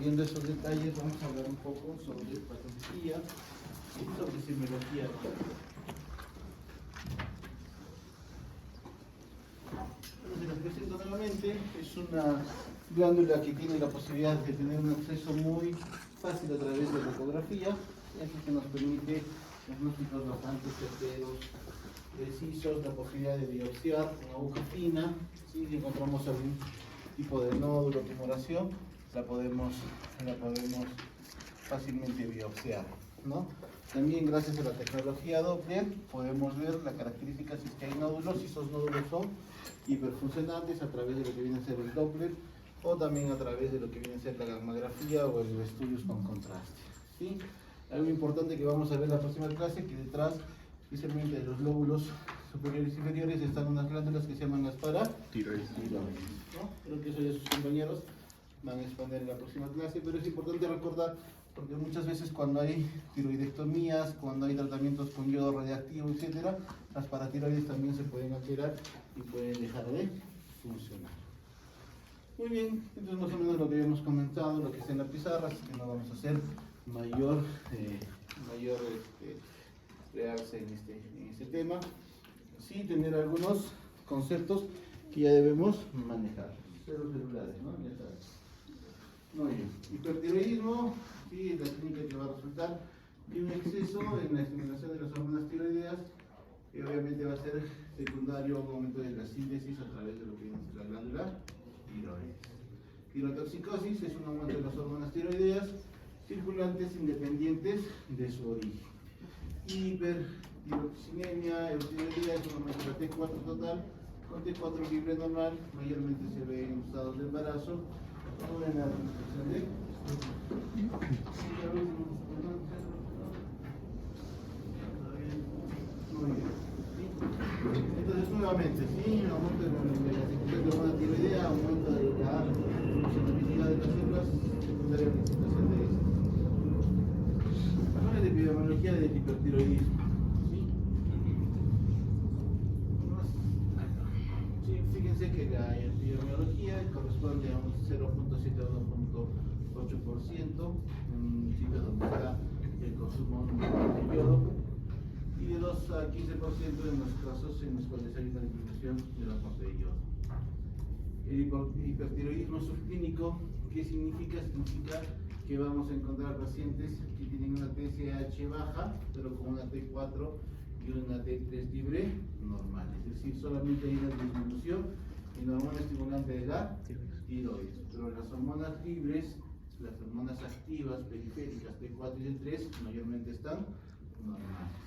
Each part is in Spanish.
viendo esos detalles, vamos a hablar un poco sobre patología y sobre semiología. Bueno, se los presento nuevamente. Es una glándula que tiene la posibilidad de tener un acceso muy fácil a través de la ecografía, eso que nos permite diagnósticos bastante certeros, precisos, la posibilidad de biopsiar con aguja fina. Si encontramos algún tipo de nódulo, tumoración, la podemos fácilmente biopsiar, ¿no? También gracias a la tecnología Doppler podemos ver la característica si es que hay nódulos, si esos nódulos son hiperfuncionantes a través de lo que viene a ser el Doppler o también a través de lo que viene a ser la gammagrafía o el estudios con contraste, ¿sí? Algo importante que vamos a ver en la próxima clase, que detrás, especialmente de los lóbulos superiores y inferiores, están unas glándulas que se llaman las paratiroides, ¿no? Creo que eso ya sus compañeros van a exponer en la próxima clase, pero es importante recordar, porque muchas veces cuando hay tiroidectomías, cuando hay tratamientos con yodo radiactivo, etc., las paratiroides también se pueden alterar y pueden dejar de funcionar. Muy bien, entonces más o menos lo que habíamos comentado, lo que está en la pizarra, así que no vamos a hacer mayor crearse en este tema. Sí, tener algunos conceptos que ya debemos manejar. Ceros celulares, ¿no? Ya sabes. Muy bien. Hipertiroidismo, sí, es la clínica que va a resultar de un exceso en la estimulación de las hormonas tiroideas, que obviamente va a ser secundario a un aumento de la síntesis a través de lo que viene a ser la glándula tiroides. Tirotoxicosis es un aumento de las hormonas tiroideas circulantes independientes de su origen. Hipertiroxinemia, eutiroidea es un aumento de la T4 total con T4 libre normal, mayormente se ve en estados de embarazo o en la administración de muy bien. Entonces nuevamente, sí, aumento de la secreción de hormona tiroidea, aumento de la funcionalidad de las células, secundaria presentación de esto. Ahora de epidemiología del hipertiroidismo. Sí, fíjense que la epidemiología corresponde a un 0.7 a 2.8% en sitios donde está el consumo de yodo, y de 2 a 15% en los casos en los cuales hay una disminución del aporte de yodo. El hipertiroidismo subclínico, ¿qué significa? Significa que vamos a encontrar pacientes que tienen una TSH baja, pero con una T4 y una T3 libre normal, es decir, solamente hay una disminución en la hormona estimulante de la tiroides, pero las hormonas libres, las hormonas activas periféricas T4 y T3 mayormente están normales.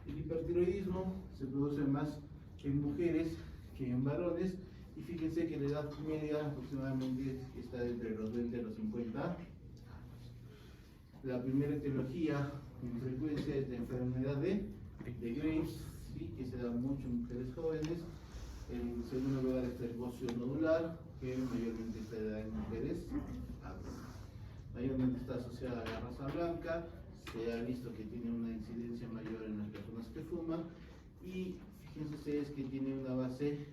El hipertiroidismo se produce más en mujeres que en varones, y fíjense que la edad media aproximadamente está entre los 20 y los 50 años. La primera etiología en frecuencia es la enfermedad de Graves, ¿sí? Que se da mucho en mujeres jóvenes. En segundo lugar está el bocio nodular, que mayormente se da en mujeres adultas. Mayormente está asociada a la raza blanca, se ha visto que tiene una incidencia mayor en las personas que fuman, y fíjense ustedes que tiene una base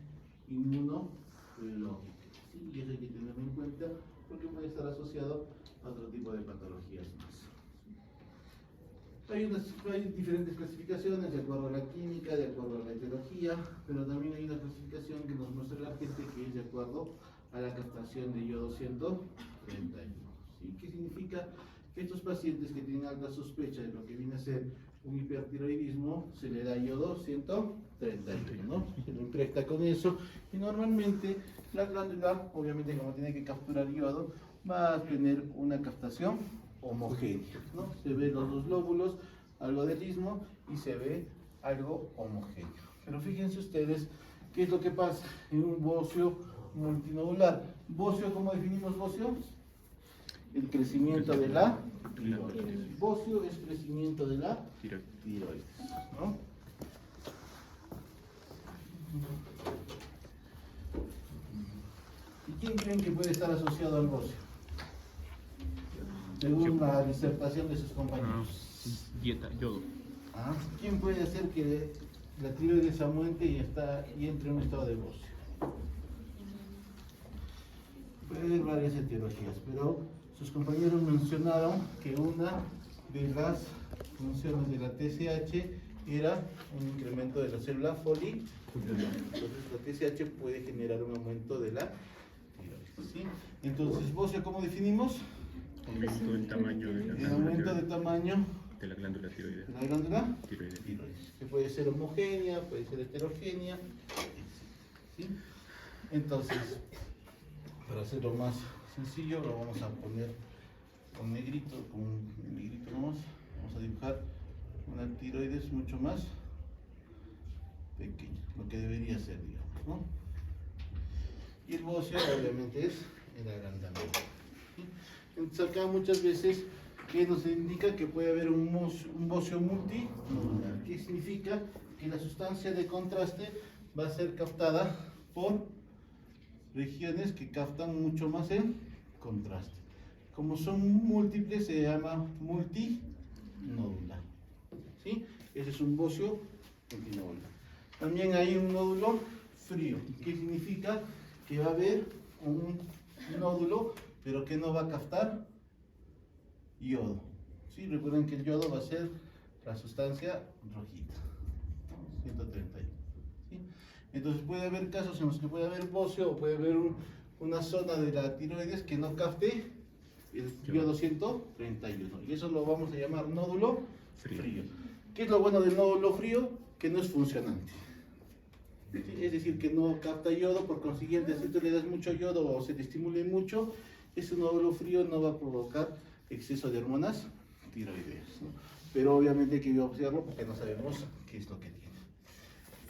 inmunológica, ¿sí? Y eso hay que tenerlo en cuenta porque puede estar asociado a otro tipo de patologías más. Hay diferentes clasificaciones de acuerdo a la química, de acuerdo a la etiología, pero también hay una clasificación que nos muestra la gente que es de acuerdo a la captación de yodo 131. ¿Sí? ¿Qué significa? Que estos pacientes que tienen alta sospecha de lo que viene a ser un hipertiroidismo, se le da yodo 131, ¿no? Se lo impregna con eso, y normalmente la glándula, obviamente como tiene que capturar yodo, va a tener una captación homogénea, ¿no? Se ve los dos lóbulos, algo de istmo, y se ve algo homogéneo. Pero fíjense ustedes qué es lo que pasa en un bocio multinodular. ¿Bocio, cómo definimos bocio? El crecimiento de la tiroides. Bocio es crecimiento de la tiroides, ¿no? ¿Y quién creen que puede estar asociado al bocio? Según la disertación de sus compañeros. Dieta, yodo. ¿Quién puede hacer que la tiroides aumente y entre en un estado de bocio? Puede haber varias etiologías, pero sus compañeros mencionaron que una de las funciones de la TSH era un incremento de la célula Foley. Entonces la TSH puede generar un aumento de la tiroides, ¿sí? Entonces, bocio, ¿cómo definimos? Aumento del tamaño de la El glándula aumento de tamaño de la glándula tiroidea. de la glándula Tiroidea. tiroides, que puede ser homogénea, puede ser heterogénea, ¿sí? Entonces, para hacerlo más sencillo, lo vamos a poner con negrito, nomás. Vamos a dibujar una tiroides mucho más pequeña, lo que debería ser, digamos, ¿no? Y el bocio obviamente es el agrandamiento, ¿sí? Entonces acá muchas veces que nos indica que puede haber un bocio multinodular. ¿Qué significa? Que la sustancia de contraste va a ser captada por regiones que captan mucho más el contraste. Como son múltiples, se llama multinodular, ¿sí? Ese es un bocio multinodular. También hay un nódulo frío, que significa que va a haber un nódulo, pero que no va a captar yodo, ¿sí? Recuerden que el yodo va a ser la sustancia rojita, 131, ¿sí? Entonces puede haber casos en los que puede haber bocio o puede haber una zona de la tiroides que no capte el yodo 131, y eso lo vamos a llamar nódulo frío. ¿Qué es lo bueno del nódulo frío? Que no es funcionante. ¿Sí? Es decir, que no capta yodo, por consiguiente, si tú le das mucho yodo o se le estimule mucho, ese nódulo frío no va a provocar exceso de hormonas tiroideas, ¿no? Pero obviamente hay que observarlo porque no sabemos qué es lo que tiene.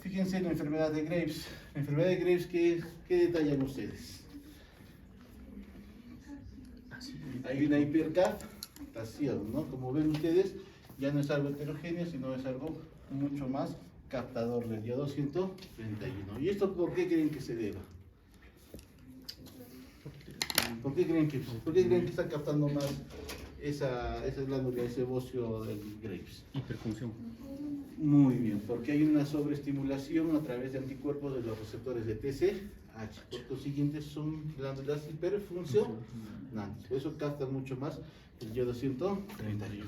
Fíjense en la enfermedad de Graves. La enfermedad de Graves, ¿qué detallan ustedes? Hay una hipercaptación, ¿no? Como ven ustedes, ya no es algo heterogéneo, sino es algo mucho más captador del yodo 131. ¿Y esto por qué creen que se deba? ¿Por qué creen que está captando más esa glándula, ese bocio del Graves? Hiperfunción. Muy bien, porque hay una sobreestimulación a través de anticuerpos de los receptores de TSH. Por consiguiente, son glándulas hiperfuncionantes. Por eso captan mucho más el yodo 131.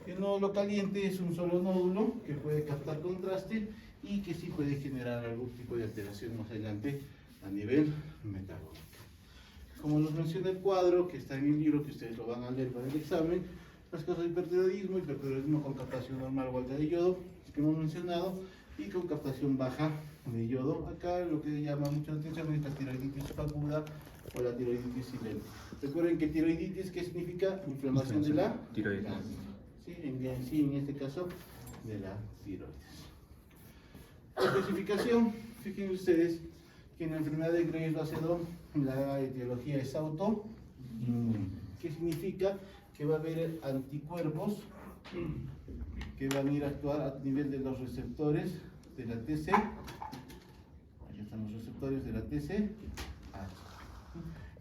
El nódulo caliente es un solo nódulo que puede captar contraste y que sí puede generar algún tipo de alteración más adelante a nivel metabólico. Como nos menciona el cuadro que está en el libro, que ustedes lo van a leer para el examen, las causas de hipertiroidismo con captación normal o alta de yodo, que hemos mencionado, y con captación baja de yodo. Acá lo que llama mucho la atención es la tiroiditis aguda o la tiroiditis silente. Recuerden que tiroiditis, ¿qué significa? Inflamación de la tiroides. Sí, en este caso, de la tiroides. Especificación, fíjense ustedes que en la enfermedad de Graves-Basedon la etiología es autoinmune. ¿Qué significa? Que va a haber anticuerpos que van a ir a actuar a nivel de los receptores de la TC. Aquí están los receptores de la TCH.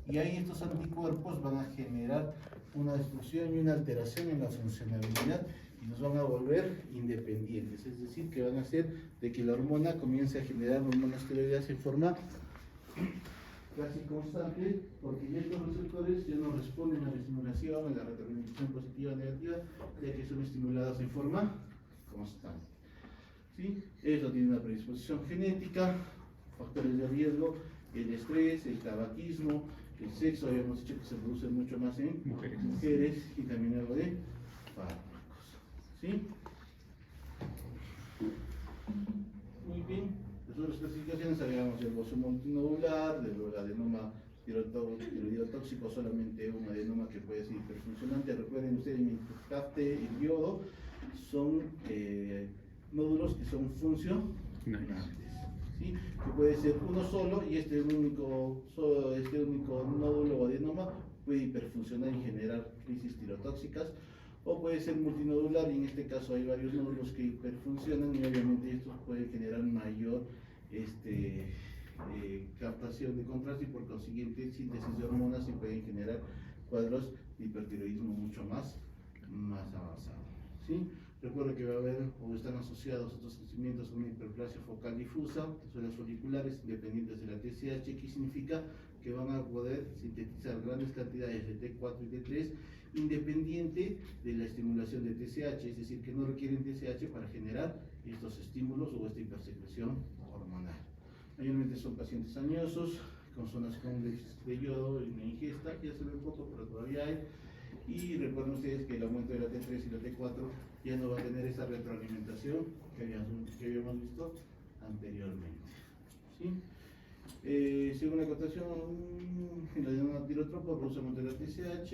Y ahí estos anticuerpos van a generar una destrucción y una alteración en la funcionalidad y nos van a volver independientes. Es decir, que van a hacer de que la hormona comience a generar hormonas tiroideas en forma casi constante, porque ya estos receptores ya no responden a la estimulación, a la retroalimentación positiva o negativa, ya que son estimulados en forma constante, ¿sí? Eso tiene una predisposición genética, factores de riesgo, el estrés, el tabaquismo, el sexo, habíamos dicho que se produce mucho más en mujeres y también algo de fármacos, ¿sí? Muy bien. Las otras clasificaciones hablábamos del bocio multinodular, del adenoma tiroidotóxico, solamente un adenoma que puede ser hiperfuncionante. Recuerden ustedes, mientras capte el yodo, son nódulos que son funcionantes, ¿sí? Que puede ser uno solo y este único nódulo o adenoma puede hiperfuncionar y generar crisis tirotóxicas. O puede ser multinodular y en este caso hay varios nódulos que hiperfuncionan y obviamente estos pueden generar mayor captación de contraste y por consiguiente síntesis de hormonas y pueden generar cuadros de hipertiroidismo mucho más avanzados, ¿sí? Recuerden que va a haber o están asociados otros crecimientos con una hiperplasia focal difusa, que son las foliculares independientes de la TSH, que significa que van a poder sintetizar grandes cantidades de T4 y T3 independiente de la estimulación de TSH, es decir, que no requieren TSH para generar estos estímulos o esta hipersecreción hormonal. Mayormente son pacientes añosos, con zonas con déficit de yodo en la ingesta, ya se ve poco, pero todavía hay. Y recuerden ustedes que el aumento de la T3 y la T4 ya no va a tener esa retroalimentación que habíamos visto anteriormente. ¿Sí? Según la acotación, en la de tirotropo, produce aumento de la TSH.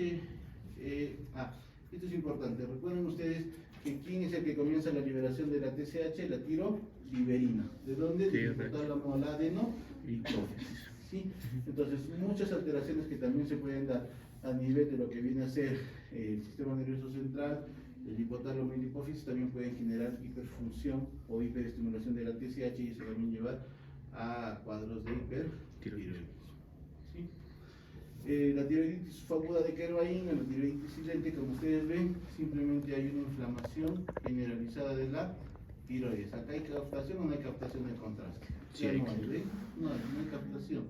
Esto es importante. Recuerden ustedes que quién es el que comienza la liberación de la TSH, la tirogliberina. ¿De dónde? Del hipotálamo al adeno hipófisis. ¿Sí? Entonces, muchas alteraciones que también se pueden dar a nivel de lo que viene a ser el sistema nervioso central, el hipotálamo y la hipófisis también pueden generar hiperfunción o hiperestimulación de la TSH y eso también llevar a cuadros de hipertiroidismo. ¿Sí? La tiroiditis aguda de Kerr-Wein, la tiroiditis silente, como ustedes ven, simplemente hay una inflamación generalizada de la tiroides. Acá hay captación o no hay captación del contraste. Sí, ya no hay, no hay captación.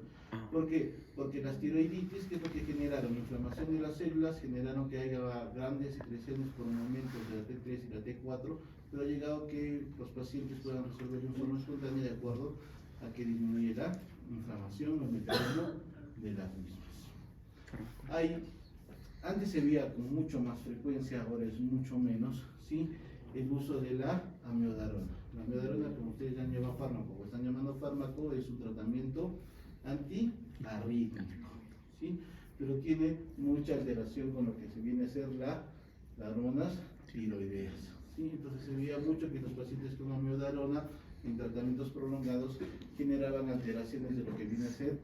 ¿Por qué? Porque las tiroiditis, ¿qué es lo que generaron? Inflamación de las células, generaron que haya grandes secreciones por momentos de la T3 y la T4, pero ha llegado que los pacientes puedan resolver de forma espontánea de acuerdo a que disminuye la inflamación o el mecanismo de las mismas. Antes se veía con mucho más frecuencia, ahora es mucho menos, ¿sí? El uso de la amiodarona. La amiodarona, como ustedes ya han llevado fármaco o están llamando fármaco, es un tratamiento antiarrítmico, ¿sí? Pero tiene mucha alteración con lo que se viene a ser las hormonas tiroideas, ¿sí? Entonces se veía mucho que los pacientes con amiodarona en tratamientos prolongados generaban alteraciones de lo que viene a ser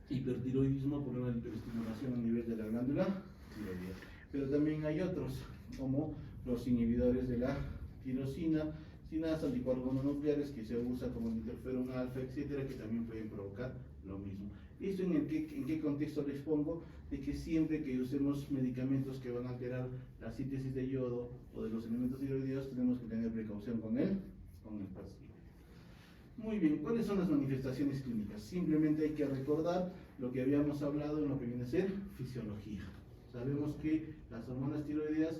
hipertiroidismo por una hiperestimulación a nivel de la glándula tiroidea. Pero también hay otros, como los inhibidores de la tirosina, sinasa, anticuerpos mononucleares que se usa como el interferón alfa, etcétera, que también pueden provocar lo mismo. ¿Esto en qué contexto les pongo? De que siempre que usemos medicamentos que van a alterar la síntesis de yodo o de los elementos tiroideos, tenemos que tener precaución con el paciente. Muy bien, ¿cuáles son las manifestaciones clínicas? Simplemente hay que recordar lo que habíamos hablado en lo que viene a ser fisiología. Sabemos que las hormonas tiroideas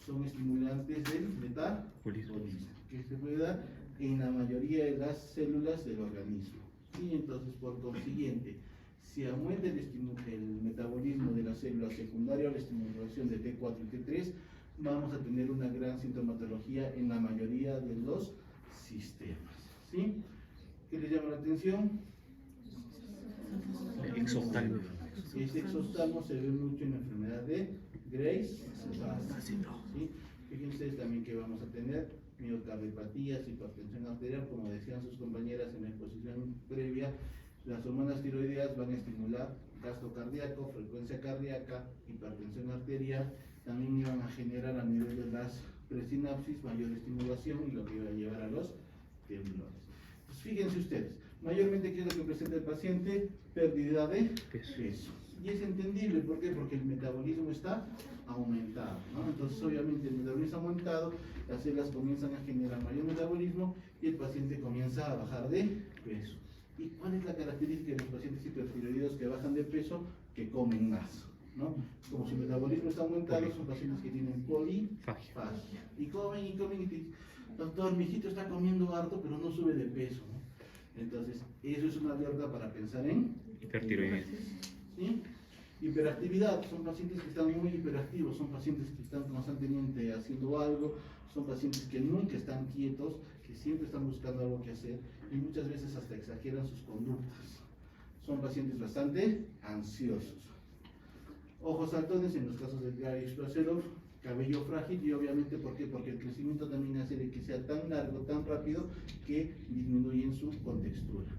son estimulantes del metabolismo, que se puede dar en la mayoría de las células del organismo. Y entonces, por consiguiente, si aumenta el metabolismo de las células secundario a la estimulación de T4 y T3, vamos a tener una gran sintomatología en la mayoría de los sistemas. ¿Sí? ¿Qué les llama la atención? Exoftalmo. Este exoftalmo se ve mucho en la enfermedad de Graves. ¿Sí? Fíjense ustedes también que vamos a tener miocardiopatías, hipertensión arterial, como decían sus compañeras en la exposición previa. Las hormonas tiroideas van a estimular gasto cardíaco, frecuencia cardíaca, hipertensión arterial, también iban a generar a nivel de las presinapsis mayor estimulación y lo que iba a llevar a los temblores. Pues fíjense ustedes, mayormente ¿qué es lo que presenta el paciente? Pérdida de peso. Y es entendible, ¿por qué? Porque el metabolismo está aumentado, ¿no? Entonces obviamente el metabolismo aumentado, las células comienzan a generar mayor metabolismo y el paciente comienza a bajar de peso. ¿Y cuál es la característica de los pacientes hipertiroideos que bajan de peso? Que comen más, ¿no? Como su metabolismo está aumentado, son pacientes que tienen polifagia. Y comen y comen y te dicen, doctor, mi hijito está comiendo harto, pero no sube de peso, ¿no? Entonces, eso es una alerta para pensar en hipertiroidismo. ¿Sí? Hiperactividad, son pacientes que están muy hiperactivos, son pacientes que están constantemente haciendo algo, son pacientes que nunca están quietos, que siempre están buscando algo que hacer y muchas veces hasta exageran sus conductas. Son pacientes bastante ansiosos. Ojos saltones en los casos del Graves Placerov, cabello frágil y obviamente ¿por qué? Porque el crecimiento también hace de que sea tan largo, tan rápido que disminuyen su contextura.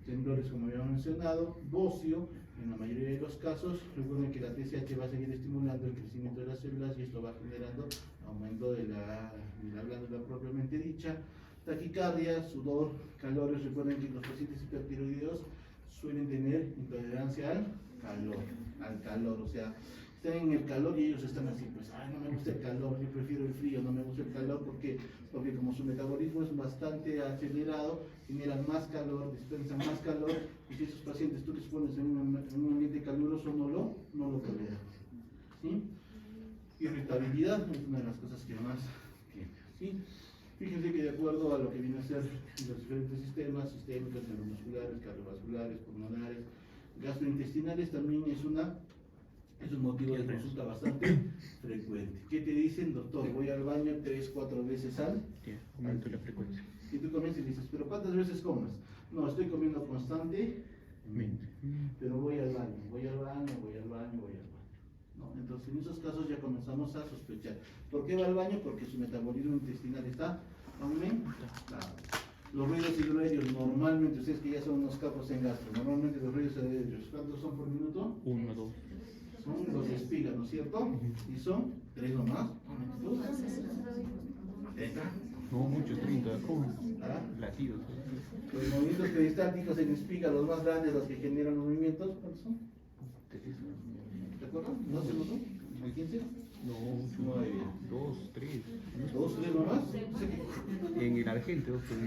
Temblores como habíamos mencionado, bocio en la mayoría de los casos. Recuerden que la TSH va a seguir estimulando el crecimiento de las células y esto va generando aumento de la glándula propiamente dicha. Taquicardia, sudor, calores. Recuerden que los pacientes hipertiroideos suelen tener intolerancia al calor, o sea, están en el calor y ellos están así, pues, ay, no me gusta el calor, yo prefiero el frío, no me gusta el calor porque como su metabolismo es bastante acelerado, generan más calor, dispensan más calor, y si esos pacientes tú les pones en un ambiente caluroso no lo toleran. ¿Sí? Irritabilidad es una de las cosas que más tiene. ¿Sí? Fíjense que de acuerdo a lo que viene a ser los diferentes sistemas, sistémicos, neuromusculares, cardiovasculares, pulmonares, gastrointestinales, también es un motivo de consulta bastante frecuente. ¿Qué te dicen, doctor? Voy al baño 3-4 veces al día. Aumento la frecuencia. Y tú comienzas y dices, ¿pero cuántas veces comes? No, estoy comiendo constantemente, pero voy al baño. ¿No? Entonces, en esos casos ya comenzamos a sospechar. ¿Por qué va al baño? Porque su metabolismo intestinal está aumentado. Los ruidos hidroaéreos, normalmente, ustedes que ya son unos capos en gastro, normalmente los ruidos hidroaéreos, ¿cuántos son por minuto? 1, 2. Son los de espiga, ¿no es cierto? Y son 3 nomás. ¿2? No, mucho, 30. ¿Cómo? ¿Ah? Latidos. Los movimientos peristáticos en espiga, los más grandes, los que generan los movimientos, ¿cuántos son? ¿Te acuerdas? ¿No se notó? ¿El 15? No, Muy bien. 2, 3. 2, 3 nomás. En el argente, 2, 3.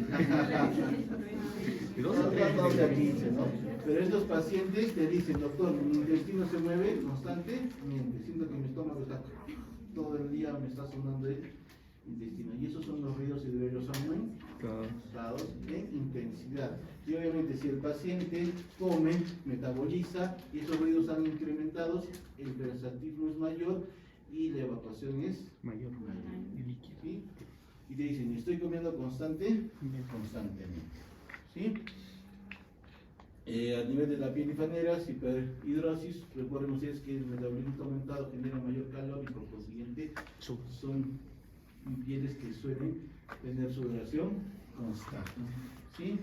De 2 No, a 3. no, de 15, ¿no? Pero estos pacientes te dicen, doctor, mi intestino se mueve constantemente, siento que mi estómago está todo el día, me está sonando el intestino. Y esos son los ruidos hidroaéreos aumentados en intensidad. Y obviamente si el paciente come, metaboliza, y esos ruidos han incrementado, el versatismo es mayor y la evacuación es Mayor. ¿sí? Y te dicen, estoy comiendo constantemente. ¿Sí? A nivel de la piel y faneras, hiperhidrosis, recuerden ustedes que el metabolismo aumentado genera mayor calor y por consiguiente son pieles que suelen tener sudoración constante. ¿Sí?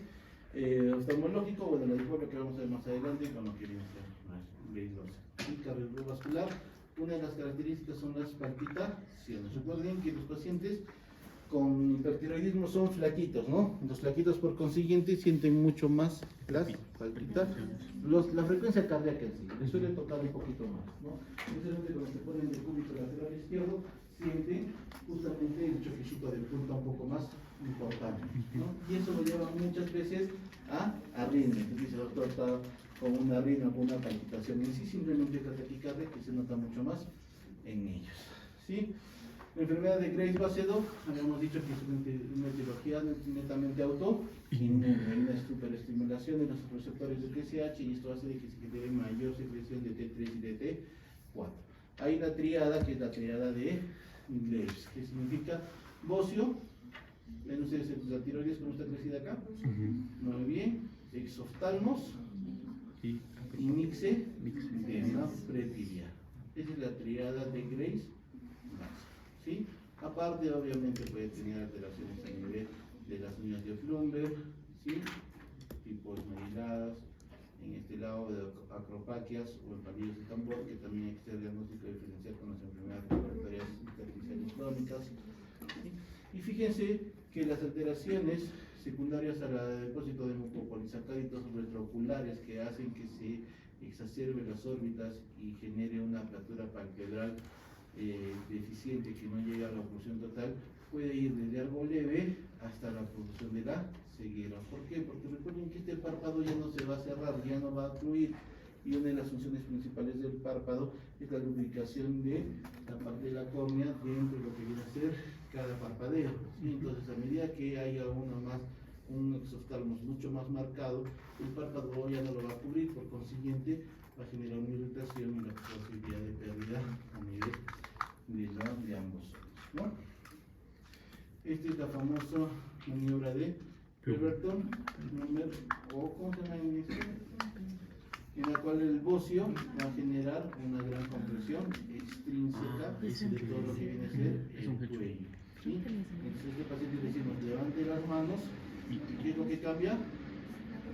Oftalmológico, bueno, les digo lo que vamos a ver más adelante con lo que viene a ser más hidrosis. Y cardiovascular, una de las características son las palpitaciones. Recuerden que los pacientes con hipertiroidismo son flaquitos, ¿no? Los flaquitos por consiguiente sienten mucho más las palpitaciones. La frecuencia cardíaca en sí, les suele tocar un poquito más, ¿no? Especialmente cuando se ponen de cúbito lateral izquierdo, sienten justamente el choquecito de punta un poco más importante, ¿no? Y eso lo lleva muchas veces a arritmia. Entonces dice, doctor, está con una arritmia, con una palpitación en sí, simplemente es la taquicardia que se nota mucho más en ellos, ¿sí? La enfermedad de Graves-Basedow, habíamos dicho que es una etiología netamente autoinmune, hay una superestimulación de los receptores de TSH y esto hace de que se genere mayor secreción de T3 y de T4. Hay una triada que es la triada de Graves, que significa bocio, ven ustedes la tiroides como está crecida acá, muy bien, exoftalmos y mixe de una pretibial. Esa es la triada de Graves. ¿Sí? Aparte, obviamente, puede tener alteraciones a nivel de las uñas de Flumber, ¿sí? Tipos mediladas, en este lado de acropaquias o en palillos de tambor, que también hay que hacer diagnóstico diferencial con las enfermedades respiratorias intersticiales crónicas. ¿Sí? Y fíjense que las alteraciones secundarias al depósito de mucopolisacáridos retrooculares que hacen que se exacerben las órbitas y genere una apertura palpebral deficiente que no llega a la oclusión total, puede ir desde algo leve hasta la producción de la ceguera. ¿Por qué? Porque recuerden que este párpado ya no se va a cerrar, ya no va a fluir, y una de las funciones principales del párpado es la lubricación de la parte de la córnea dentro de lo que viene a ser cada parpadeo. ¿Sí? Entonces, a medida que haya un exoftalmos mucho más marcado, el párpado ya no lo va a cubrir, por consiguiente va a generar una irritación y la posibilidad de pérdida a nivel de ambos, ¿no? Esta es la famosa maniobra de Pemberton, o ¿cómo se llama en esto? En la cual el bocio va a generar una gran compresión extrínseca de todo lo que viene a ser el cuello. ¿Sí? Entonces este paciente le decimos, levante las manos, ¿y qué es lo que cambia?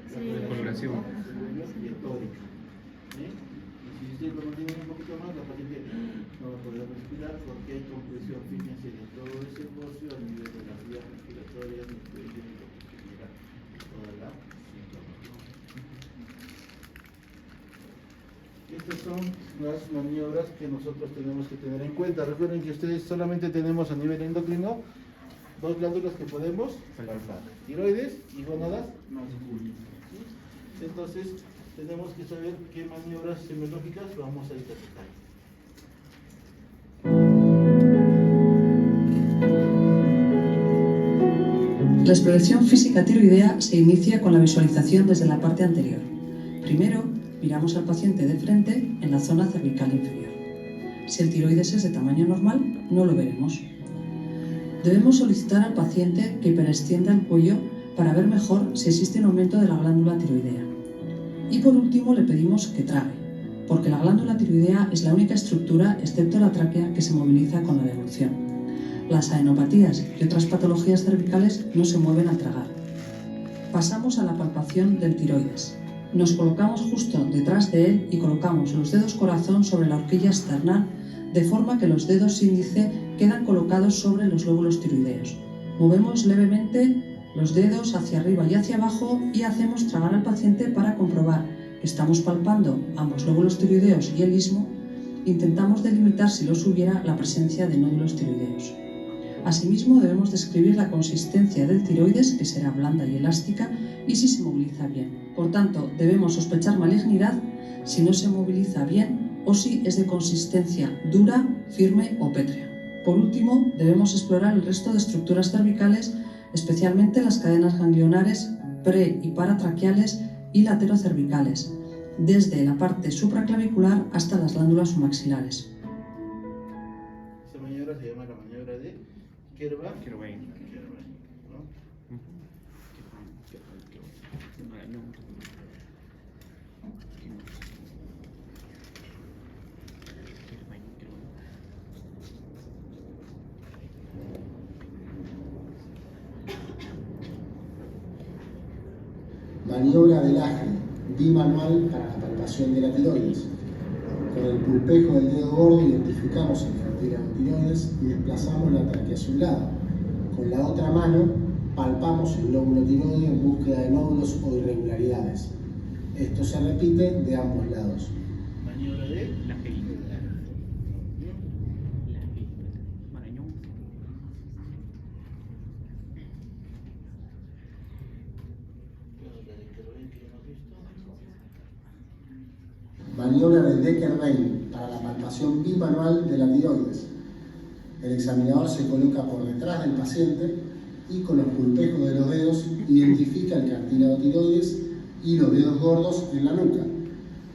La coloración pietórica. Y si ustedes lo mantienen un poquito más, la paciente no va a poder respirar porque hay compresión, fíjense, de todo ese bocio a nivel de las vías respiratorias, del cuello, y lo que genera toda la sintomatología. Estas son las maniobras que nosotros tenemos que tener en cuenta. Recuerden que ustedes solamente tenemos a nivel endocrino dos glándulas que podemos palpar: tiroides y gónadas masculinas. ¿Sí? Entonces, tenemos que saber qué maniobras semiológicas vamos a interpretar. La exploración física tiroidea se inicia con la visualización desde la parte anterior. Primero, miramos al paciente de frente en la zona cervical inferior. Si el tiroides es de tamaño normal, no lo veremos. Debemos solicitar al paciente que hiperextienda el cuello para ver mejor si existe un aumento de la glándula tiroidea. Y por último, le pedimos que trague, porque la glándula tiroidea es la única estructura, excepto la tráquea, que se moviliza con la deglución. Las adenopatías y otras patologías cervicales no se mueven al tragar. Pasamos a la palpación del tiroides. Nos colocamos justo detrás de él y colocamos los dedos corazón sobre la horquilla externa, de forma que los dedos índice quedan colocados sobre los lóbulos tiroideos. Movemos levemente los dedos hacia arriba y hacia abajo y hacemos tragar al paciente para comprobar que estamos palpando ambos lóbulos tiroideos y el istmo. Intentamos delimitar, si los hubiera, la presencia de nódulos tiroideos. Asimismo, debemos describir la consistencia del tiroides, que será blanda y elástica, y si se moviliza bien. Por tanto, debemos sospechar malignidad si no se moviliza bien o si es de consistencia dura, firme o pétrea. Por último, debemos explorar el resto de estructuras cervicales, especialmente las cadenas ganglionares pre- y paratraqueales y laterocervicales, desde la parte supraclavicular hasta las glándulas submaxilares. Esta maniobra se llama la maniobra de Kerber-Wein, ¿no? Maniobra de Laje, bimanual para la palpación de la tiroides. Con el pulpejo del dedo gordo identificamos el cartílago tiroides y desplazamos la tráquea hacia un lado. Con la otra mano palpamos el lóbulo tiroideo en búsqueda de nódulos o irregularidades. Esto se repite de ambos lados. Maniobra de Maniobra de Decker-Wein para la palpación bimanual de la tiroides. El examinador se coloca por detrás del paciente y con los pulpejos de los dedos identifica el cartílago tiroides y los dedos gordos en la nuca,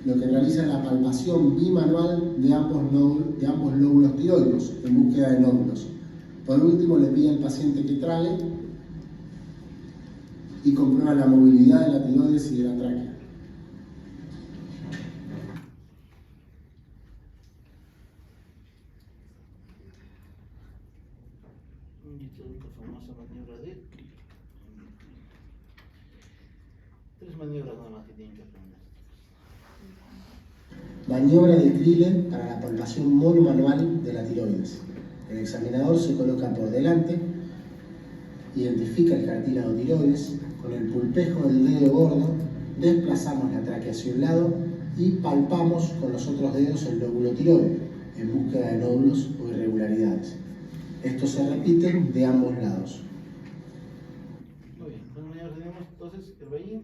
lo que realiza es la palpación bimanual de ambos lóbulos tiroides en búsqueda de nódulos. Por último, le pide al paciente que trague y comprueba la movilidad de la tiroides y de la tráquea. la famosa maniobra de tres maniobras nada más que tienen que aprender. Maniobra de Krille para la palpación monomanual de la tiroides. El examinador se coloca por delante, identifica el cartílago tiroides, con el pulpejo del dedo gordo desplazamos la tráquea hacia un lado y palpamos con los otros dedos el lóbulo tiroideo en búsqueda de nódulos o irregularidades. Esto se repite de ambos lados. Muy bien, ¿cuántas maniobras tenemos? Entonces, Kerber-Wein,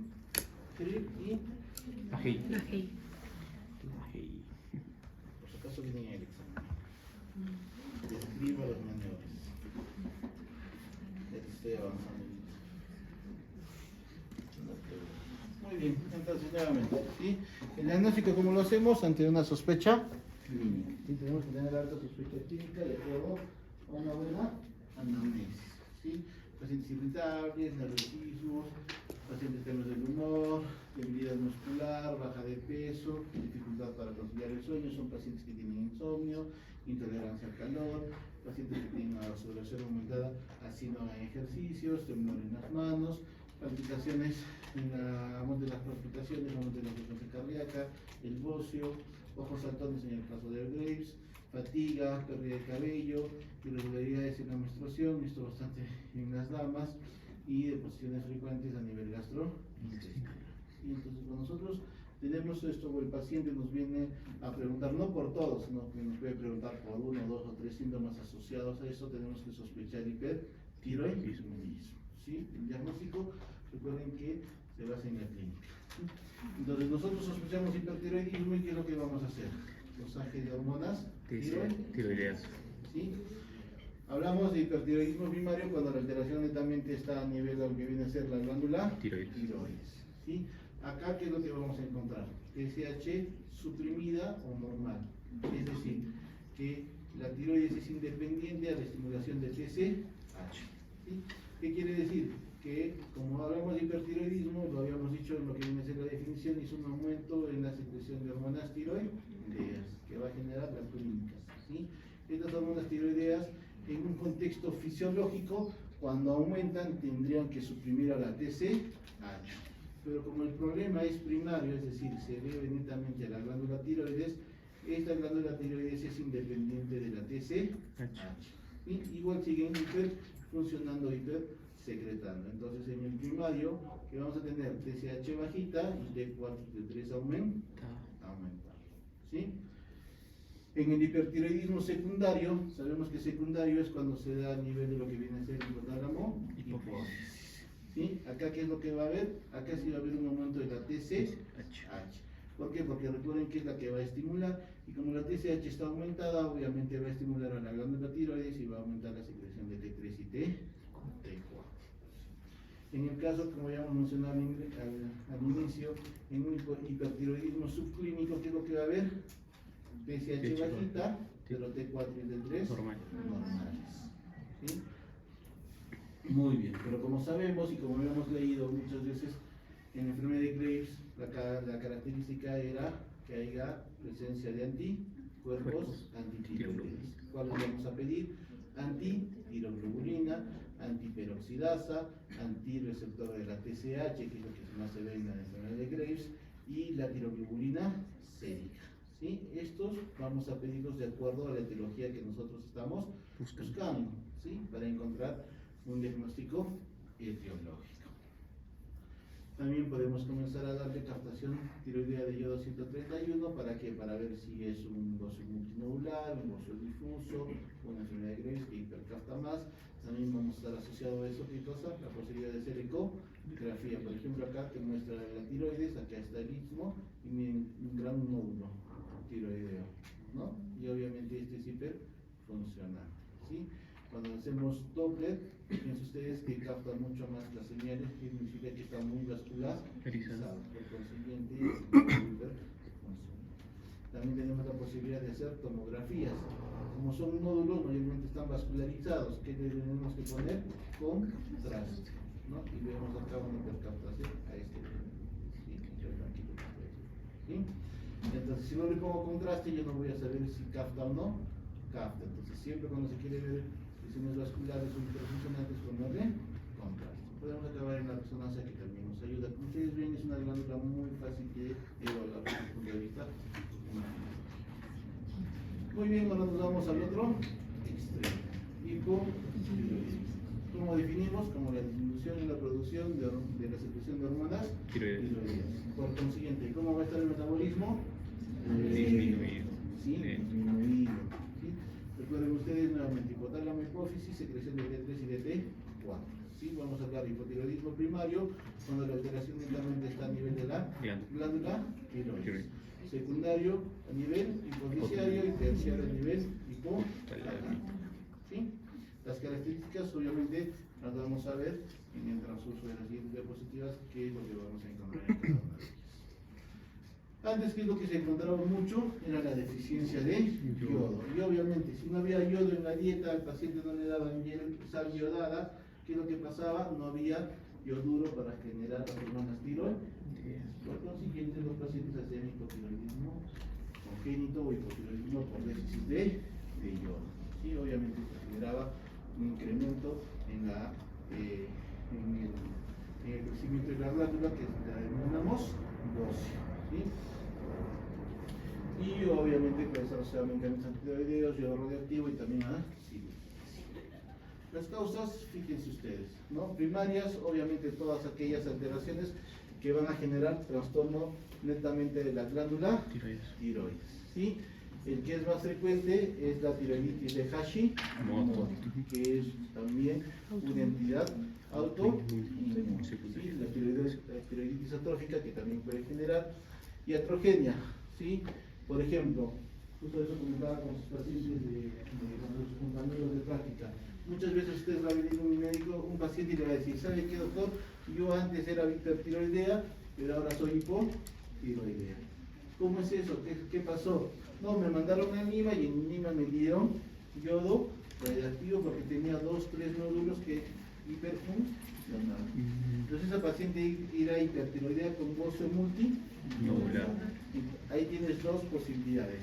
Krille y Laje. por si acaso vienen en el examen. Describa las maniobras. Ya que estoy avanzando. Muy bien, entonces nuevamente, ¿sí? El diagnóstico, ¿cómo lo hacemos? Ante una sospecha clínica. ¿Sí? Tenemos que tener alta sospecha clínica de acuerdo a una buena anamnesis. ¿Sí? Pacientes irritables, nerviosismos, pacientes temas del humor, debilidad muscular, baja de peso, dificultad para conciliar el sueño, son pacientes que tienen insomnio, intolerancia al calor, pacientes que tienen una sudoración aumentada así no hagan ejercicios, temblor en las manos, palpitaciones aumento de las palpitaciones, aumento de la frecuencia cardíaca, el bocio, ojos saltones en el caso de Graves, fatiga, pérdida de cabello, irregularidades en la menstruación, esto bastante en las damas, y deposiciones frecuentes a nivel gastrointestinal. Y entonces, cuando nosotros tenemos esto, o el paciente nos viene a preguntar, no por todos, sino que nos puede preguntar por 1, 2 o 3 síntomas asociados a eso, tenemos que sospechar hipertiroidismo. ¿Sí? El diagnóstico, recuerden que se basa en la clínica. ¿Sí? Entonces nosotros sospechamos hipertiroidismo y ¿qué es lo que vamos a hacer? Dosaje de hormonas tiroideas. ¿Sí? Hablamos de hipertiroidismo primario cuando la alteración netamente está a nivel de lo que viene a ser la glándula tiroides. ¿Sí? Acá, ¿qué es lo que vamos a encontrar? TSH suprimida o normal. Es decir, que la tiroides es independiente a la estimulación de TSH. ¿Sí? ¿Qué quiere decir? Que como hablamos de hipertiroidismo, lo habíamos dicho en lo que viene a ser la definición, es un aumento en la secreción de hormonas tiroideas que va a generar las clínicas. ¿Sí? Estas hormonas tiroideas, en un contexto fisiológico, cuando aumentan tendrían que suprimir a la TSH. Pero como el problema es primario, es decir, se debe netamente a la glándula tiroides, esta glándula tiroides es independiente de la TSH. ¿Sí? Igual siguen funcionando secretando. Entonces en el primario que vamos a tener TSH bajita y T4 y T3 aumentar. ¿Sí? En el hipertiroidismo secundario, sabemos que secundario es cuando se da a nivel de lo que viene a ser el hipotálamo hipófisis. ¿Sí? Acá, ¿qué es lo que va a haber? Acá sí va a haber un aumento de la TSH. ¿Por qué? Porque recuerden que es la que va a estimular, y como la TSH está aumentada, obviamente va a estimular a la glándula tiroides y va a aumentar la secreción de T3 y T4. En el caso, como ya hemos mencionado al inicio, en un hipertiroidismo subclínico, ¿qué es lo que va a haber? TSH bajita, pero T4 y T3 normales. ¿Sí? Muy bien, pero como sabemos y como hemos leído muchas veces, en la enfermedad de Graves, la característica era que haya presencia de anticuerpos antitiroides. ¿Cuáles vamos a pedir? Antitiroglobulina, antiperoxidasa, antirreceptor de la TSH, que es lo que más se ve en la enfermedad de Graves, y la tiroglobulina sérica. ¿Sí? Estos vamos a pedirlos de acuerdo a la etiología que nosotros estamos buscando, ¿sí? Para encontrar un diagnóstico etiológico. También podemos comenzar a darle captación tiroidea de yodo 131 para ver si es un bocio multinodular, un bocio difuso, una enfermedad de Graves que hipercapta más. También vamos a estar asociado a eso, ¿qué cosa? La posibilidad de hacer ecografía. Por ejemplo, acá te muestra la tiroides, acá está el istmo y un gran nódulo tiroideo, ¿no? Y obviamente este es hiperfuncionante, ¿sí? Cuando hacemos Doppler, fíjense ustedes que capta mucho más las señales, que significa que está muy vascularizado, por consiguiente es hiperfuncionante. También tenemos la posibilidad de hacer tomografías. Como son nódulos, mayormente están vascularizados. ¿Qué le tenemos que poner? Contraste, ¿no? Y vemos acá una hipercaptación a este nivel. ¿Sí? Entonces, si no le pongo contraste, yo no voy a saber si capta o no capta. Entonces, siempre cuando se quiere ver lesiones vasculares o hiperfuncionantes, ponerle contraste. Podemos acabar en la resonancia, que también nos ayuda. Como ustedes ven, es una glándula muy fácil de evaluar desde el punto de vista. Muy bien, ahora nos vamos al otro extremo. Hipotiroidismo. ¿Cómo definimos? Como la disminución en la producción de la secreción de hormonas tiroideas. Por consiguiente, ¿cómo va a estar el metabolismo? Disminuido. Sí, disminuido. ¿Sí? Recuerden ustedes nuevamente, hipotálamo hipófisis, secreción de T3 y de T4. ¿Sí? Vamos a hablar de hipotiroidismo primario, cuando la alteración netamente está a nivel de la glándula tiroides. Secundario a nivel hipofisiario y terciario a nivel hipotalámico. ¿Sí? Las características, obviamente, las vamos a ver en el transcurso de las siguientes diapositivas, que es lo que vamos a encontrar en cada una de ellas. Antes, ¿qué es lo que se encontraba mucho? Era la deficiencia de yodo. Y obviamente, si no había yodo en la dieta, al paciente no le daban sal iodada, ¿qué es lo que pasaba? No había yoduro para generar las hormonas tiroides. Por consiguiente, los pacientes hacían hipotiroidismo congénito o hipotiroidismo por déficit de yodo. Sí, obviamente se generaba un incremento en el crecimiento de la glándula, que la denominamos bocio. ¿Sí? Y obviamente puede estar asociado a medicamentos antitiroideos, yodo radioactivo y también a sífilis. Las causas, fíjense ustedes, ¿no? Primarias, obviamente todas aquellas alteraciones que van a generar trastorno netamente de la glándula tiroides. ¿Sí? El que es más frecuente es la tiroiditis de Hashimoto, que es también una entidad autoinmune. ¿Sí? La tiroiditis atrófica, que también puede generar iatrogenia. ¿Sí? Por ejemplo, justo eso comentaba con sus pacientes con sus compañeros de práctica. Muchas veces usted va a venir un médico, un paciente y le va a decir, ¿sabe qué, doctor? Yo antes era hipertiroidea, pero ahora soy hipotiroidea. ¿Cómo es eso? ¿Qué pasó? No, me mandaron a Lima y en Lima me dieron yodo radiactivo porque tenía 2, 3 nódulos que hiperfuncionaban. Entonces esa paciente era hipertiroidea con gozo multinodular. Ahí tienes dos posibilidades.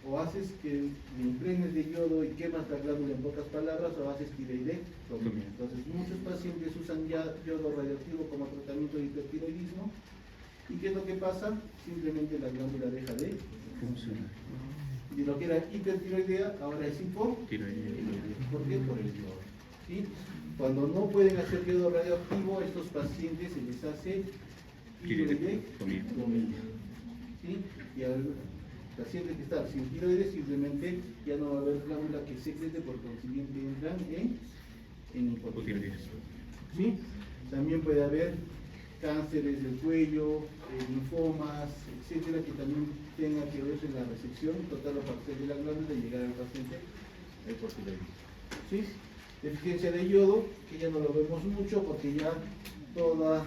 O haces que le impregnes de yodo y quemas la glándula en pocas palabras, o haces tiroidectomía. Entonces muchos pacientes usan ya yodo radioactivo como tratamiento de hipertiroidismo. ¿Y qué es lo que pasa? Simplemente la glándula deja de funcionar. Y lo que era hipertiroidea ahora es hipotiroidea. ¿Por qué? Por el yodo. ¿Sí? Cuando no pueden hacer yodo radioactivo, a estos pacientes se les hace tiroidectomía. ¿Sí? Y al paciente que está sin tiroides, simplemente ya no va a haber glándula que secrete, por consiguiente entran en hipotiroidismo. ¿Sí? También puede haber cánceres del cuello, linfomas, etcétera, que también tenga que ver en la resección total o parcial de la glándula y llegar al paciente hipotiroidismo. ¿Sí? Deficiencia de yodo, que ya no lo vemos mucho porque ya toda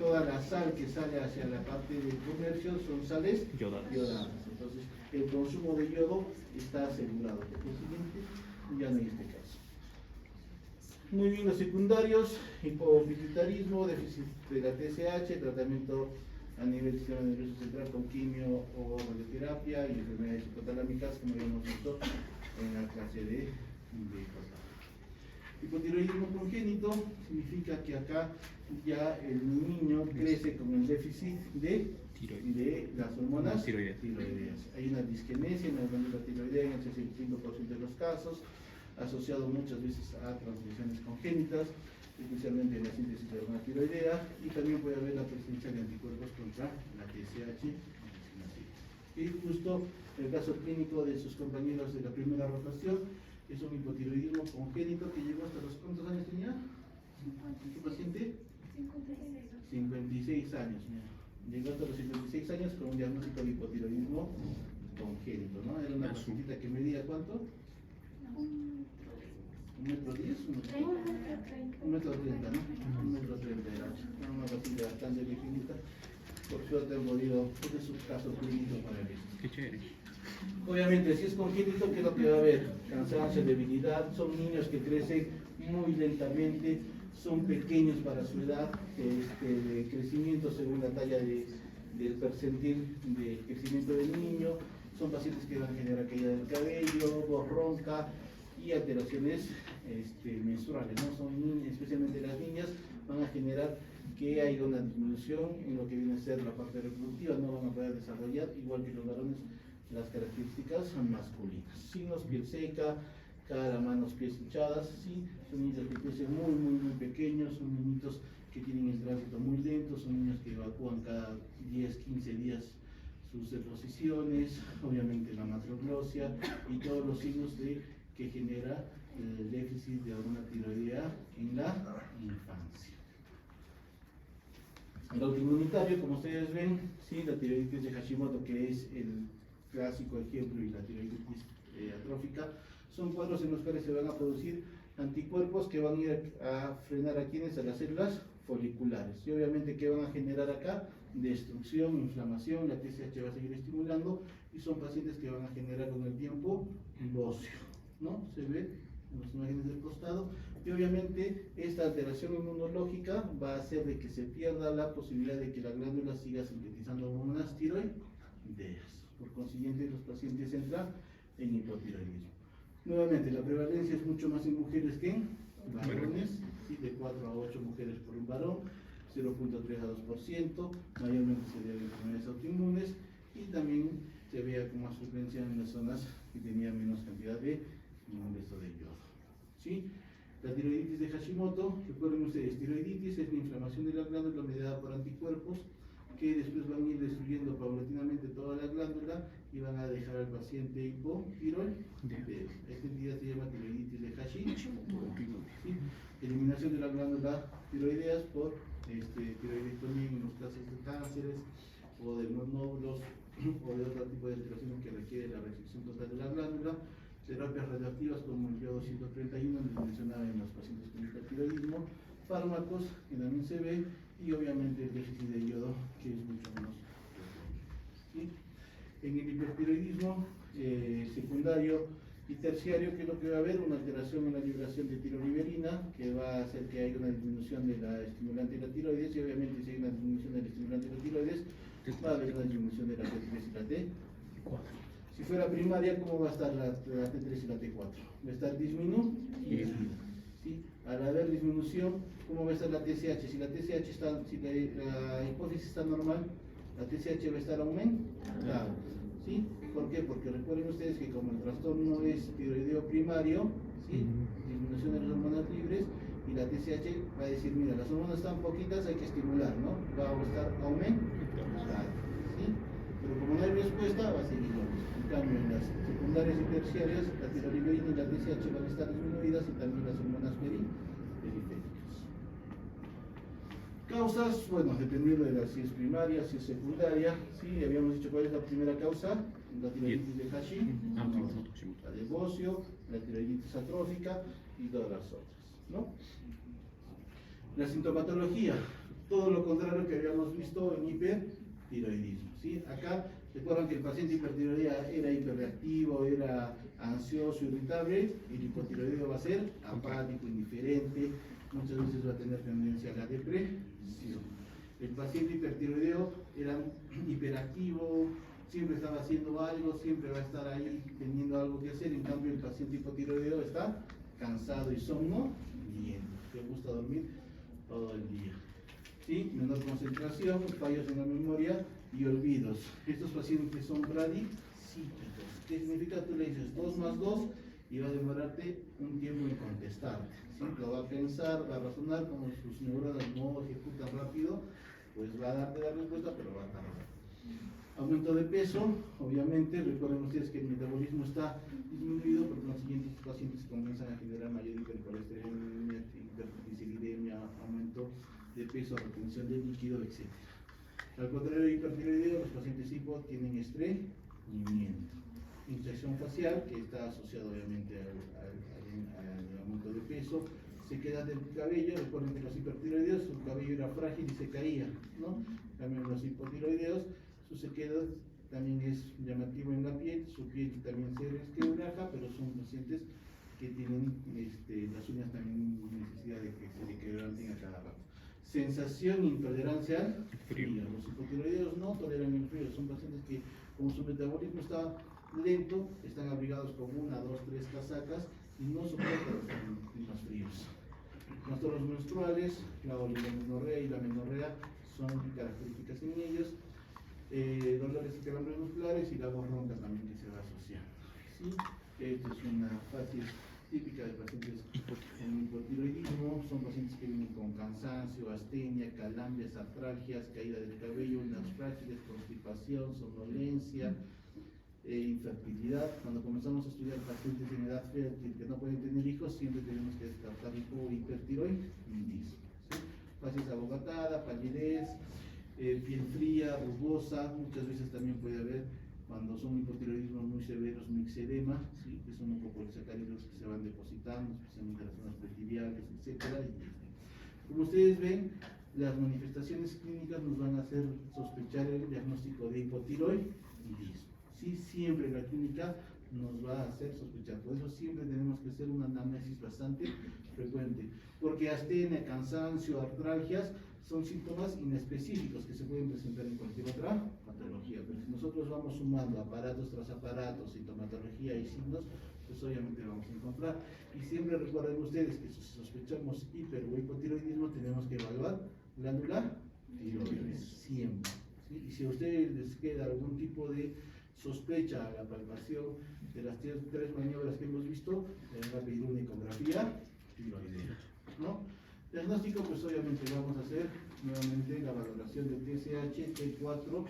la sal que sale hacia la parte del comercio son sales yodadas. Entonces, el consumo de yodo está asegurado. Por consiguiente, ya no hay este caso. Muy bien, los secundarios: hipopituitarismo, déficit de la TSH, tratamiento a nivel del sistema nervioso central con quimio o radioterapia y enfermedades hipotalámicas, como ya hemos visto en la clase de hipotiroidismo congénito. Significa que acá ya el niño crece con el déficit de las hormonas tiroideas. Hay una disgenesia en la glándula tiroidea en el 65% de los casos, asociado muchas veces a transmisiones congénitas, especialmente en la síntesis de hormona tiroidea, y también puede haber la presencia de anticuerpos contra la TSH. Y justo el caso clínico de sus compañeros de la primera rotación es un hipotiroidismo congénito que llegó hasta los ¿cuántos años tenía? ¿Su paciente? 56 años. Llegó hasta los 56 años con un diagnóstico de hipotiroidismo congénito, ¿no? Era una pacientita que medía ¿cuánto? 1,10 m, 1,30 m, ¿no? 1,30 m era una paciente bastante pequeñita. Por suerte han podido, este es su caso clínico para ver esto. Qué chévere. Obviamente, si es congénito, ¿qué es lo que va a haber? Cansancio, debilidad, son niños que crecen muy lentamente, son pequeños para su edad, de crecimiento según la talla del percentil de crecimiento del niño, son pacientes que van a generar caída del cabello, voz ronca y alteraciones menstruales, ¿no? Son niñas, especialmente las niñas, van a generar que haya una disminución en lo que viene a ser la parte reproductiva, no van a poder desarrollar, igual que los varones, las características masculinas. Signos: piel seca, cara, manos, pies hinchadas. ¿Sí? Son niños que crecen muy pequeños, son niñitos que tienen el tránsito muy lento, son niños que evacúan cada 10, 15 días sus deposiciones, obviamente la macroglosia y todos los signos que genera el déficit de hormona tiroidea en la infancia. El autoinmunitario, como ustedes ven, ¿sí? La tiroiditis de Hashimoto, que es el clásico ejemplo, y la tiroiditis atrófica, son cuadros en los cuales se van a producir anticuerpos que van a ir a frenar a quienes, a las células foliculares. Y obviamente, ¿qué van a generar acá? Destrucción, inflamación, la TSH va a seguir estimulando, y son pacientes que van a generar con el tiempo bocio, ¿no? Se ve en las imágenes del costado. Y obviamente esta alteración inmunológica va a hacer de que se pierda la posibilidad de que la glándula siga sintetizando hormonas tiroideas. Por consiguiente, los pacientes entran en hipotiroidismo. Nuevamente, la prevalencia es mucho más en mujeres que en varones, ¿sí? De 4 a 8 mujeres por un varón, 0,3 a 2%, mayormente se debe a enfermedades autoinmunes, y también se vea con más frecuencia en las zonas que tenían menos cantidad de yodo. ¿Sí? La tiroiditis de Hashimoto, recuerden ustedes, tiroiditis es la inflamación de la glándula mediada por anticuerpos que después van a ir destruyendo paulatinamente toda la glándula y van a dejar al paciente hipotiroideo. Este día se llama tiroiditis de Hashimoto. ¿Sí? Eliminación de la glándula tiroideas por tiroidectomía en los casos de cánceres o de nódulos o de otro tipo de alteraciones que requiere la resección total de la glándula. Terapias radioactivas como el yodo 131, les mencionaba en los pacientes con hipertiroidismo, fármacos que también se ve, y obviamente el déficit de yodo, que es mucho menos frecuente. ¿Sí? En el hipertiroidismo secundario y terciario, ¿qué es lo que va a haber? Una alteración en la liberación de tiroliberina, que va a hacer que haya una disminución de la estimulante de la tiroides, y obviamente si hay una disminución del estimulante de la tiroides, va a haber una disminución de la T3 y la T4. Si fuera primaria, ¿cómo va a estar la T3 y la T4? Va a estar disminuida. ¿Sí? Al haber disminución, ¿cómo va a estar la TSH? Si la TSH está, si la hipófisis está normal, la TSH va a estar aumentada. ¿Sí? ¿Por qué? Porque recuerden ustedes que como el trastorno es tiroideo primario, ¿sí? Disminución de las hormonas libres, y la TSH va a decir, mira, las hormonas están poquitas, hay que estimular, ¿no? Va a estar aumentada. ¿Sí? Pero como no hay respuesta, va a seguir lo mismo. En cambio, en las secundarias y terciarias, la tiroliberina y la TSH van a estar disminuidas, y también las hormonas periféricas. Causas, bueno, dependiendo de si es primaria, si es secundaria, ¿sí? Habíamos dicho cuál es la primera causa, la tiroiditis de Hashimoto, la de Bocio, la tiroiditis atrófica y todas las otras, ¿no? La sintomatología, todo lo contrario que habíamos visto en hipertiroidismo, ¿sí? Acá, recuerdan que el paciente hipertiroideo era hiperreactivo, era ansioso, irritable, y el hipotiroideo va a ser apático, indiferente, muchas veces va a tener tendencia a la depresión. El paciente hipertiroideo era hiperactivo, siempre estaba haciendo algo, siempre va a estar ahí teniendo algo que hacer. En cambio, el paciente hipotiroideo está cansado y somnoliento, le gusta dormir todo el día. ¿Sí? Menor concentración, fallos en la memoria y olvidos. Estos pacientes son bradicíclicos. ¿Qué significa? Tú le dices 2 más 2 y va a demorarte un tiempo en contestarte. ¿Sí? Lo va a pensar, va a razonar, como sus neuronas no ejecutan rápido, pues va a darte la respuesta, pero va a tardar. Aumento de peso, obviamente, recuerden ustedes que el metabolismo está disminuido, por lo siguiente estos pacientes comienzan a generar mayor hipercolesterolemia, hipertrigliceridemia, aumento de peso, retención de líquido, etc. Al contrario del hipertiroideo, los pacientes hipo tienen estreñimiento. Hinchazón facial, que está asociado obviamente al aumento de peso. Sequedad del cabello, recuerden que los hipertiroideos, su cabello era frágil y se caía, ¿no? También los hipotiroideos, su sequedad también es llamativo en la piel, su piel también se resquebraja, pero son pacientes que tienen las uñas también necesidad de que se le quebranten a cada rato. Sensación e intolerancia al frío. Los hipotiroideos no toleran el frío, son pacientes que, como su metabolismo está lento, están abrigados con 1, 2, 3 casacas y no soportan los climas fríos. Trastornos menstruales, la oligomenorrea y la menorrea son características en ellos. Dolores y calambres musculares y la voz ronca también que se va asociando. ¿Sí? Esta es una fase típica de pacientes con hipotiroidismo. Son pacientes que vienen con cansancio, astenia, calambres, artralgias, caída del cabello, uñas frágiles, constipación, somnolencia, infertilidad. Cuando comenzamos a estudiar pacientes en edad fértil que no pueden tener hijos, siempre tenemos que descartar hipertiroidismo. ¿Sí? Fases abogatada, palidez, piel fría, rugosa. Muchas veces también puede haber, cuando son hipotiroidismos muy severos, mixedema, ¿sí? Que son mucopolisacáridos que se van depositando, especialmente en las zonas pretibiales, etc. Como ustedes ven, las manifestaciones clínicas nos van a hacer sospechar el diagnóstico de hipotiroidismo. Sí, siempre la clínica nos va a hacer sospechar. Por eso siempre tenemos que hacer una anamnesis bastante frecuente, porque astenia, cansancio, artralgias son síntomas inespecíficos que se pueden presentar en cualquier otra patología, pero si nosotros vamos sumando aparatos tras aparatos, sintomatología y signos, pues obviamente vamos a encontrar. Y siempre recuerden ustedes que si sospechamos hiper o hipotiroidismo, tenemos que evaluar glándula tiroides, siempre. ¿Sí? Y si a ustedes les queda algún tipo de sospecha a la palpación de las 3 maniobras que hemos visto, le van a pedir una ecografía tiroidea, ¿no? Diagnóstico, pues obviamente vamos a hacer nuevamente la valoración de TSH, T4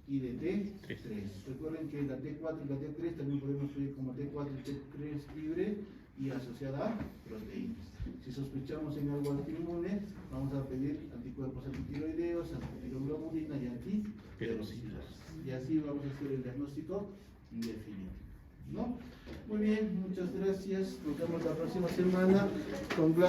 y de T3. Recuerden que la T4 y la T3 también podemos pedir como T4 y T3 libre y asociada a proteínas. Si sospechamos en algo autoinmune, vamos a pedir anticuerpos antitiroideos, antitiroglobulina y antiperocidas. Y así vamos a hacer el diagnóstico definido, ¿no? Muy bien, muchas gracias. Nos vemos la próxima semana con